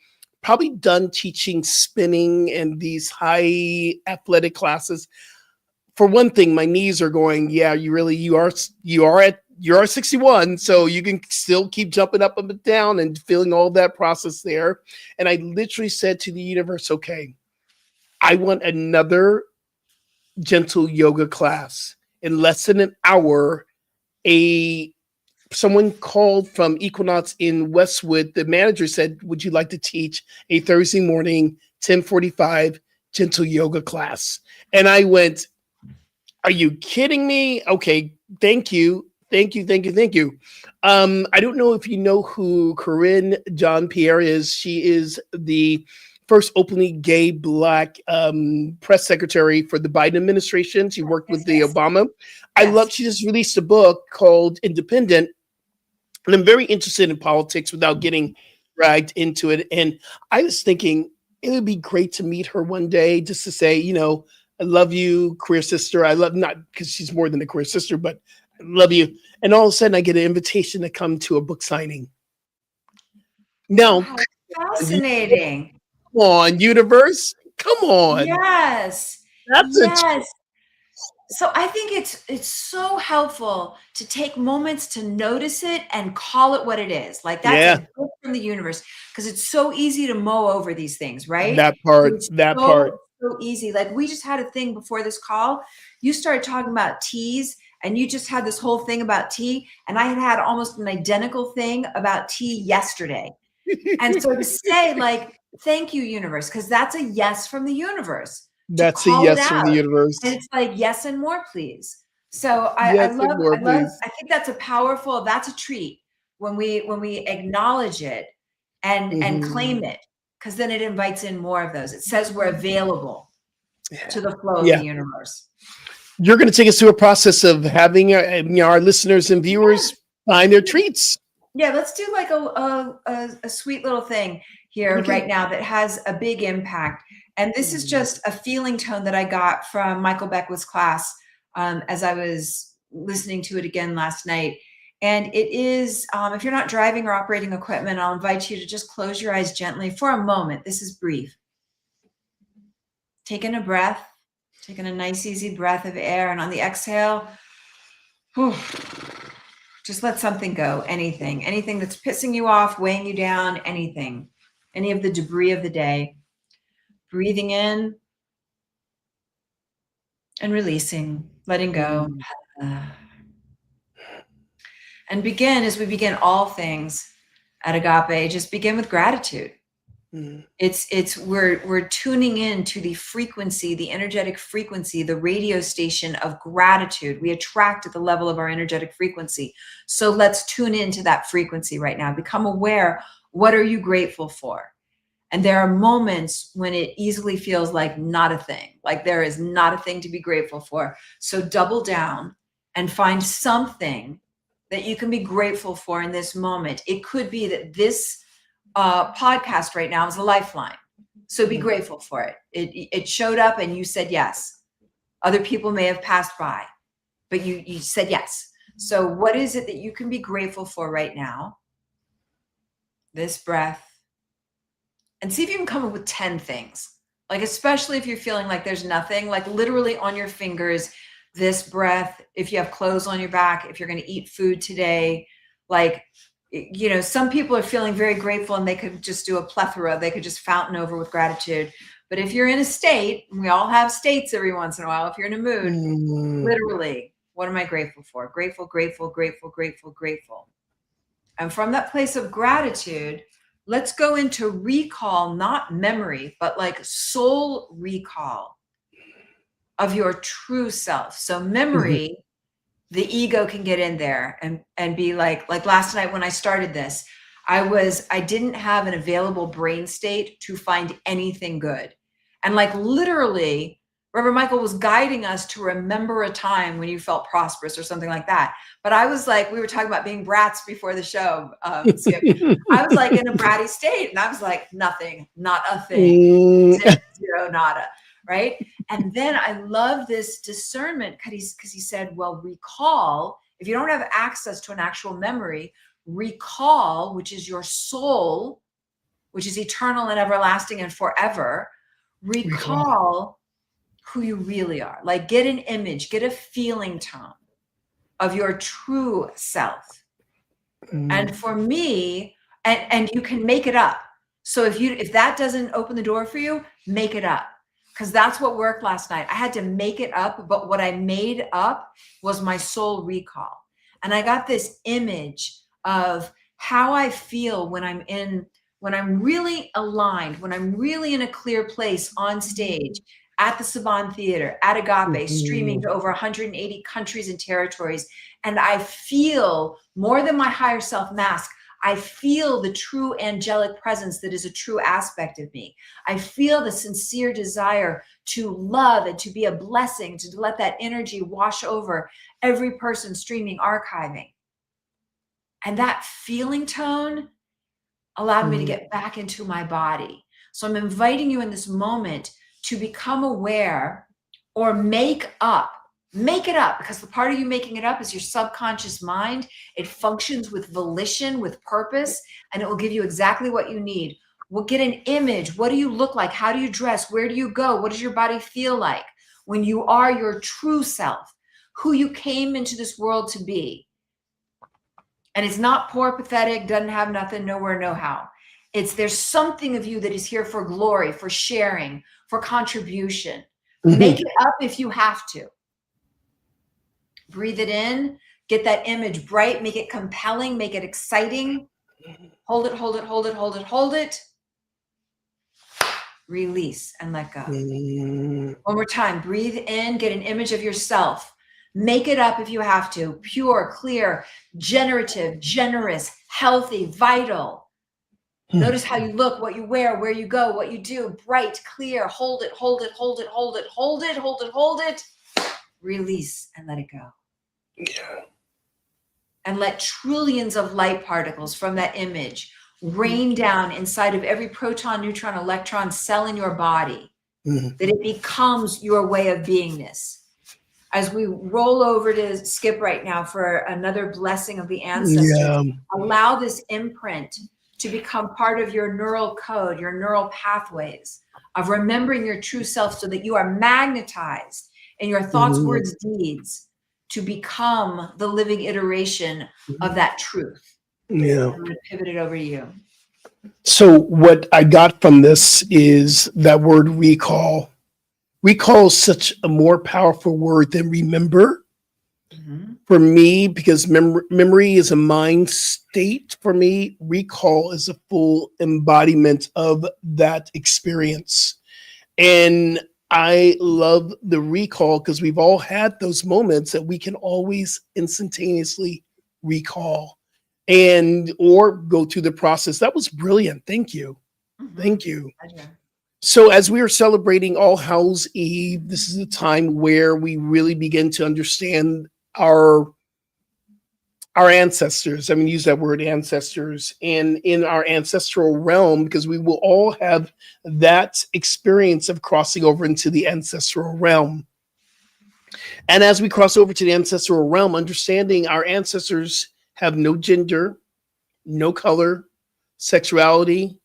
Speaker 3: probably done teaching spinning and these high athletic classes. For one thing, my knees are going, yeah, you are 61, so you can still keep jumping up and down and feeling all that process there. And I literally said to the universe, okay, I want another gentle yoga class. In less than an hour, someone called from Equinox in Westwood. The manager said, would you like to teach a Thursday morning, 10:45 gentle yoga class? And I went, are you kidding me? Okay, thank you. I don't know if you know who Corinne Jean-Pierre is. She is the first openly gay Black press secretary for the Biden administration. She worked with the Obama. She just released a book called Independent. And I'm very interested in politics without getting dragged into it. And I was thinking it would be great to meet her one day just to say, I love you, queer sister. I love, not because she's more than a queer sister, but I love you. And all of a sudden I get an invitation to come to a book signing. Now,
Speaker 4: fascinating.
Speaker 3: Come on, universe. Come on.
Speaker 4: Yes.
Speaker 3: That's
Speaker 4: So I think it's so helpful to take moments to notice it and call it what it is. Like that's a gift from the universe, because it's so easy to mow over these things, right?
Speaker 3: That part.
Speaker 4: So easy. Like we just had a thing before this call. You started talking about teas, and you just had this whole thing about tea, and I had almost an identical thing about tea yesterday. And so to say, like, thank you, universe, because that's a yes from the universe.
Speaker 3: That's a yes from the universe.
Speaker 4: And it's like, yes, and more, please. So I love, I think that's a treat when we acknowledge it and claim it, because then it invites in more of those. It says we're available to the flow of the universe.
Speaker 3: You're going to take us through a process of having our listeners and viewers find their treats.
Speaker 4: Yeah, let's do like a sweet little thing here right now that has a big impact. And this is just a feeling tone that I got from Michael Beckwith's class as I was listening to it again last night. And it is, if you're not driving or operating equipment, I'll invite you to just close your eyes gently for a moment. This is brief. Taking a breath, taking a nice, easy breath of air. And on the exhale, just let something go, anything that's pissing you off, weighing you down, anything, any of the debris of the day. Breathing in and releasing, letting go. And begin, as we begin all things at Agape, just begin with gratitude. We're tuning in to the frequency, the energetic frequency, the radio station of gratitude. We attract at the level of our energetic frequency. So let's tune into that frequency right now. Become aware. What are you grateful for? And there are moments when it easily feels like not a thing, like there is not a thing to be grateful for. So double down and find something that you can be grateful for in this moment. It could be that this podcast right now is a lifeline. So be grateful for it. It showed up and you said yes. Other people may have passed by, but you said yes. So what is it that you can be grateful for right now? This breath. And see if you can come up with 10 things. Like, especially if you're feeling like there's nothing, like literally on your fingers, this breath, if you have clothes on your back, if you're going to eat food today, like, some people are feeling very grateful and they could just do a plethora. They could just fountain over with gratitude. But if you're in a state, and we all have states every once in a while, if you're in a mood, literally, what am I grateful for? Grateful, grateful, grateful, grateful, grateful. And from that place of gratitude, let's go into recall, not memory, but like soul recall of your true self. So memory, the ego can get in there and be like last night when I started this, I didn't have an available brain state to find anything good. And like literally, Reverend Michael was guiding us to remember a time when you felt prosperous or something like that. But I was like, we were talking about being brats before the show, Skip. I was like in a bratty state and I was like, nothing, not a thing, zero, nada, right? And then I love this discernment because he said, well, recall, if you don't have access to an actual memory, recall, which is your soul, which is eternal and everlasting and forever, recall who you really are. Like get an image, get a feeling tone of your true self. And for me, and you can make it up. So if that doesn't open the door for you, make it up. Because that's what worked last night. I had to make it up, but what I made up was my soul recall. And I got this image of how I feel when I'm really aligned, when I'm really in a clear place on stage, at the Saban Theater, at Agape, streaming to over 180 countries and territories. And I feel more than my higher self mask. I feel the true angelic presence that is a true aspect of me. I feel the sincere desire to love and to be a blessing, to let that energy wash over every person streaming, archiving. And that feeling tone allowed me to get back into my body. So I'm inviting you in this moment to become aware or make it up, because the part of you making it up is your subconscious mind. It functions with volition, with purpose, and it will give you exactly what you need. We'll get an image. What do you look like? How do you dress? Where do you go? What does your body feel like when you are your true self, who you came into this world to be? And it's not poor, pathetic, doesn't have nothing, nowhere, no how. There's something of you that is here for glory, for sharing, for contribution. Make it up if you have to. Breathe it in, get that image bright, make it compelling, make it exciting. Hold it, hold it, hold it, hold it, hold it. Release and let go. One more time, breathe in, get an image of yourself. Make it up if you have to. Pure, clear, generative, generous, healthy, vital. Notice how you look, what you wear, where you go, what you do. Bright, clear, hold it, hold it, hold it, hold it, hold it, hold it, hold it. Release and let it go.
Speaker 3: Yeah.
Speaker 4: And let trillions of light particles from that image rain down inside of every proton, neutron, electron cell in your body, that it becomes your way of beingness. As we roll over to Skip right now for another blessing of the ancestors, allow this imprint to become part of your neural code, your neural pathways of remembering your true self so that you are magnetized in your thoughts, words, deeds to become the living iteration of that truth.
Speaker 3: Yeah.
Speaker 4: I'm going to pivot it over to you.
Speaker 3: So what I got from this is that word recall. Recall is such a more powerful word than remember. For me, because memory is a mind state for me, recall is a full embodiment of that experience. And I love the recall because we've all had those moments that we can always instantaneously recall and or go through the process. That was brilliant. Thank you. Thank you.
Speaker 4: Pleasure.
Speaker 3: So as we are celebrating All Hallows Eve, this is a time where we really begin to understand our ancestors. I'm going to use that word ancestors, and in our ancestral realm, because we will all have that experience of crossing over into the ancestral realm. And as we cross over to the ancestral realm, understanding our ancestors have no gender, no color, sexuality,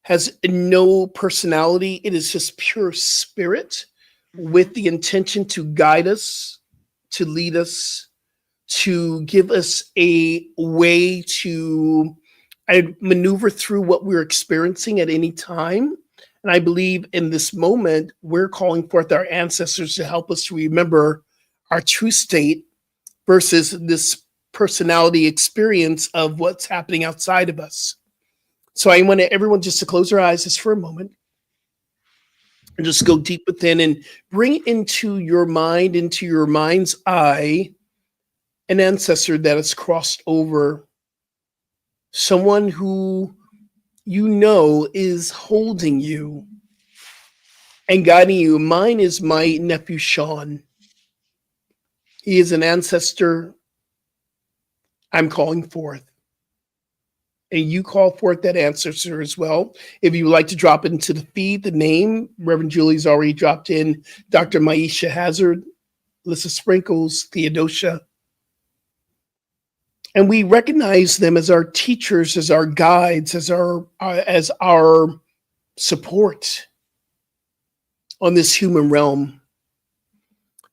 Speaker 3: has no personality. It is just pure spirit with the intention to guide us, to lead us, to give us a way to maneuver through what we're experiencing at any time. And I believe in this moment, we're calling forth our ancestors to help us to remember our true state versus this personality experience of what's happening outside of us. So I want everyone just to close their eyes just for a moment and just go deep within and bring into your mind, into your mind's eye, an ancestor that has crossed over, someone who you know is holding you and guiding you. Mine is my nephew, Sean. He is an ancestor I'm calling forth. And you call forth that ancestor as well. If you would like to drop it into the feed, the name, Reverend Julie's already dropped in Dr. Maisha Hazard, Alyssa Sprinkles, Theodosia. And we recognize them as our teachers, as our guides, as our support on this human realm.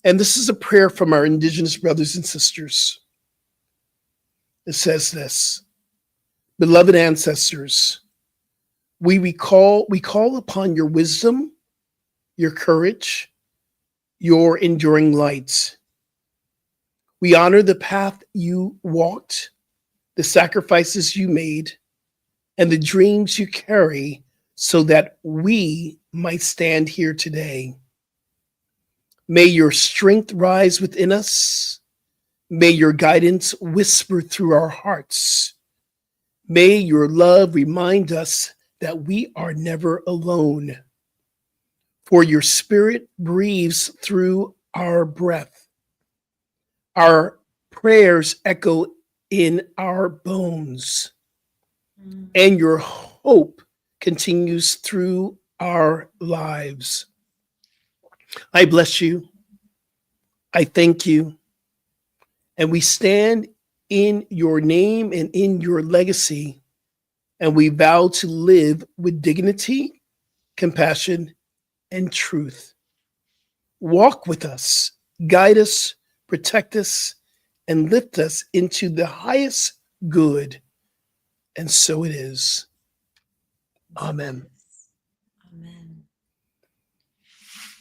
Speaker 3: And this is a prayer from our Indigenous brothers and sisters. It says this: beloved ancestors, we call upon your wisdom, your courage, your enduring light. We honor the path you walked, the sacrifices you made, and the dreams you carry so that we might stand here today. May your strength rise within us. May your guidance whisper through our hearts. May your love remind us that we are never alone. For your spirit breathes through our breath. Our prayers echo in our bones. And your hope continues through our lives. I bless you. I thank you. And we stand in your name and in your legacy, and we vow to live with dignity, compassion, and truth. Walk with us, guide us, protect us, and lift us into the highest good. And so it is. Amen.
Speaker 4: Amen.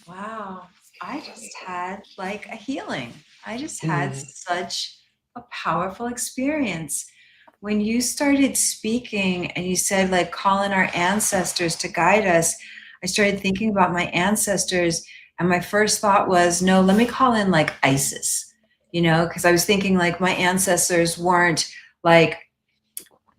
Speaker 4: Wow. I just had like a healing. I just had such a powerful experience. When you started speaking and you said like calling our ancestors to guide us, I started thinking about my ancestors, and my first thought was, no, let me call in like Isis, because I was thinking like my ancestors weren't like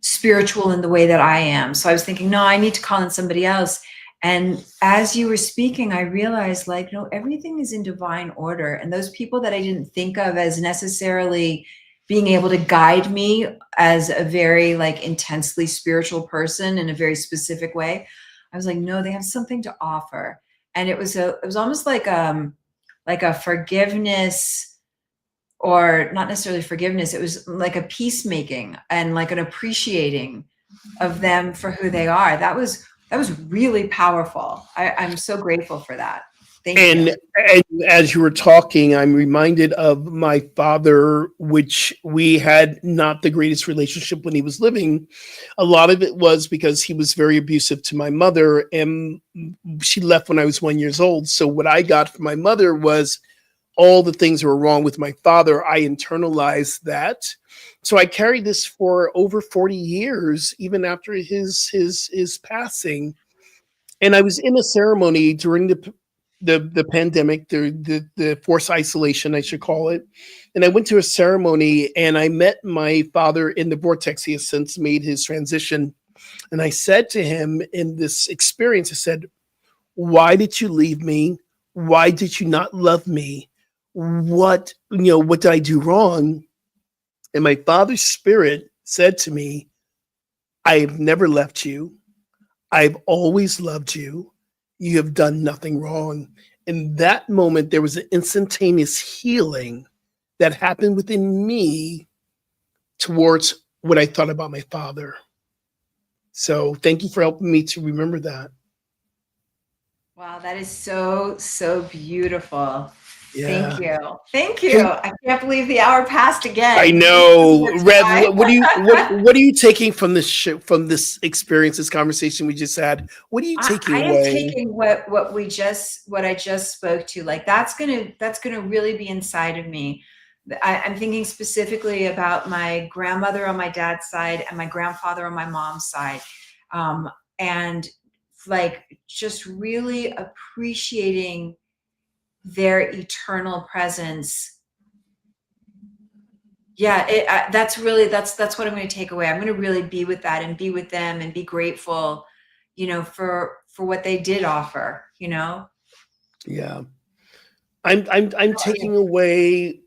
Speaker 4: spiritual in the way that I am. So I was thinking, no, I need to call in somebody else. And as you were speaking, I realized like, no, everything is in divine order. And those people that I didn't think of as necessarily being able to guide me as a very like intensely spiritual person in a very specific way, I was like, no, they have something to offer. And it was almost like a forgiveness, or not necessarily forgiveness. It was like a peacemaking and like an appreciating of them for who they are. That was really powerful. I'm so grateful for that. Thank you.
Speaker 3: And as you were talking, I'm reminded of my father, which we had not the greatest relationship when he was living. A lot of it was because he was very abusive to my mother, and she left when I was 1 year old. So what I got from my mother was all the things that were wrong with my father. I internalized that. So I carried this for over 40 years, even after his passing. And I was in a ceremony during the pandemic, the forced isolation, I should call it. And I went to a ceremony and I met my father in the vortex. He has since made his transition. And I said to him in this experience, I said, why did you leave me? Why did you not love me? What did I do wrong? And my father's spirit said to me, I've never left you. I've always loved you. You have done nothing wrong. In that moment, there was an instantaneous healing that happened within me towards what I thought about my father. So thank you for helping me to remember that.
Speaker 4: Wow, that is so, so beautiful.
Speaker 3: Yeah.
Speaker 4: Thank you. I can't believe the hour passed again.
Speaker 3: I know. Rev, what are you taking from this experience, this conversation we just had? What are you taking away?
Speaker 4: I am taking what I just spoke to. Like that's gonna really be inside of me. I'm thinking specifically about my grandmother on my dad's side and my grandfather on my mom's side. and like just really appreciating their eternal presence. Yeah, that's what I'm going to take away. I'm going to really be with that and be with them and be grateful, for what they did offer,
Speaker 3: Yeah. I'm taking away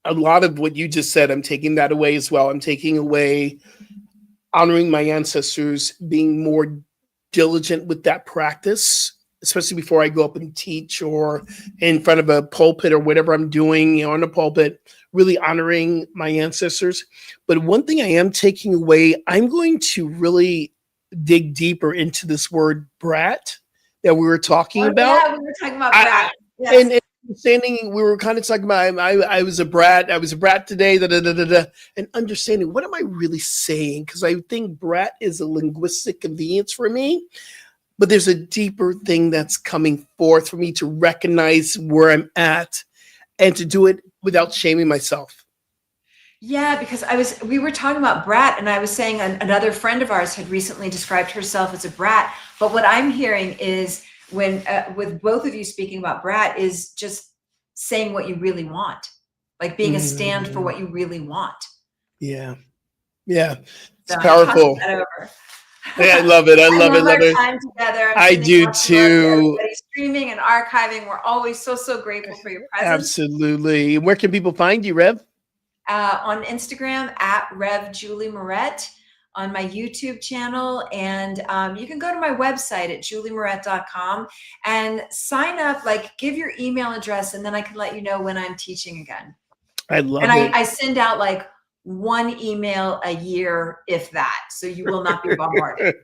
Speaker 3: a lot of what you just said. I'm taking that away as well. I'm taking away honoring my ancestors, being more diligent with that practice, especially before I go up and teach or in front of a pulpit or whatever I'm doing, on a pulpit, really honoring my ancestors. But one thing I am taking away, I'm going to really dig deeper into this word brat that we were talking about.
Speaker 4: Yeah, we were talking about brat. Yes.
Speaker 3: And understanding, we were kind of talking about, I was a brat. I was a brat today, and understanding what am I really saying? Because I think brat is a linguistic convenience for me, but there's a deeper thing that's coming forth for me to recognize where I'm at and to do it without shaming myself.
Speaker 4: Yeah, because we were talking about brat, and I was saying another friend of ours had recently described herself as a brat. But what I'm hearing is when with both of you speaking about brat is just saying what you really want, like being a stand for what you really want.
Speaker 3: Yeah. It's
Speaker 4: So
Speaker 3: powerful.
Speaker 4: I'm over.
Speaker 3: Yeah, I love it. I love it.
Speaker 4: Time together.
Speaker 3: I do too.
Speaker 4: Everybody's streaming and archiving. We're always so grateful for your presence.
Speaker 3: Absolutely. Where can people find you, Rev?
Speaker 4: On Instagram at Rev.Julie and Rev, on my YouTube channel. And you can go to my website at juliemoret.com and sign up, give your email address, and then I can let you know when I'm teaching again.
Speaker 3: I love it.
Speaker 4: I send out one email a year, if that, so you will not be bombarded.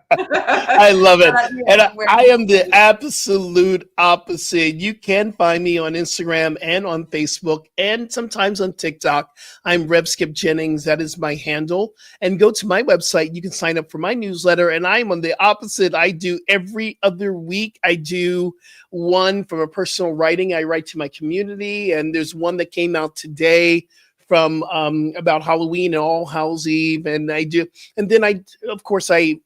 Speaker 3: I love it. And I am the absolute opposite. You can find me on Instagram and on Facebook and sometimes on TikTok. I'm Rev Skip Jennings. That is my handle. And go to my website. You can sign up for my newsletter. And I'm on the opposite. I do every other week. I do one from a personal writing. I write to my community. And there's one that came out today from about Halloween and All Hallows Eve, and then I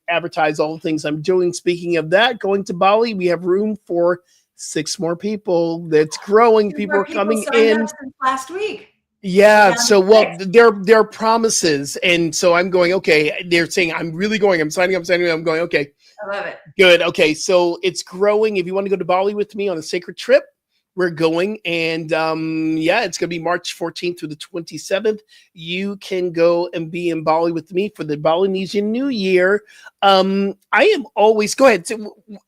Speaker 3: advertise all the things I'm doing. Speaking of that, going to Bali, we have room for 6 more people. That's growing. People are coming in.
Speaker 4: Since last week.
Speaker 3: Yeah. So they're promises, and so I'm going. Okay, they're saying I'm really going. I'm signing up. I'm going. Okay.
Speaker 4: I love it.
Speaker 3: Good. Okay, so it's growing. If you want to go to Bali with me on a sacred trip, we're going, and it's going to be March 14th through the 27th. You can go and be in Bali with me for the Balinese New Year. I am always, go ahead.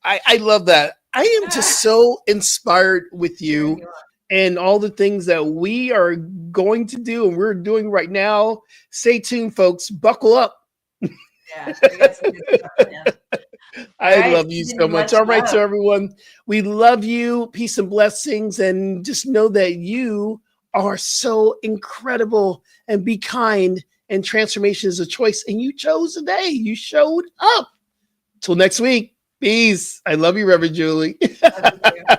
Speaker 3: I love that. I am just so inspired with you and all the things that we are going to do and we're doing right now. Stay tuned, folks. Buckle up.
Speaker 4: Yeah, we got some good stuff, man.
Speaker 3: I love you so much. All right, so everyone, we love you. Peace and blessings. And just know that you are so incredible, and be kind, and transformation is a choice. And you chose today. You showed up. Till next week. Peace. I love you, Rev.Julie.
Speaker 4: Love you.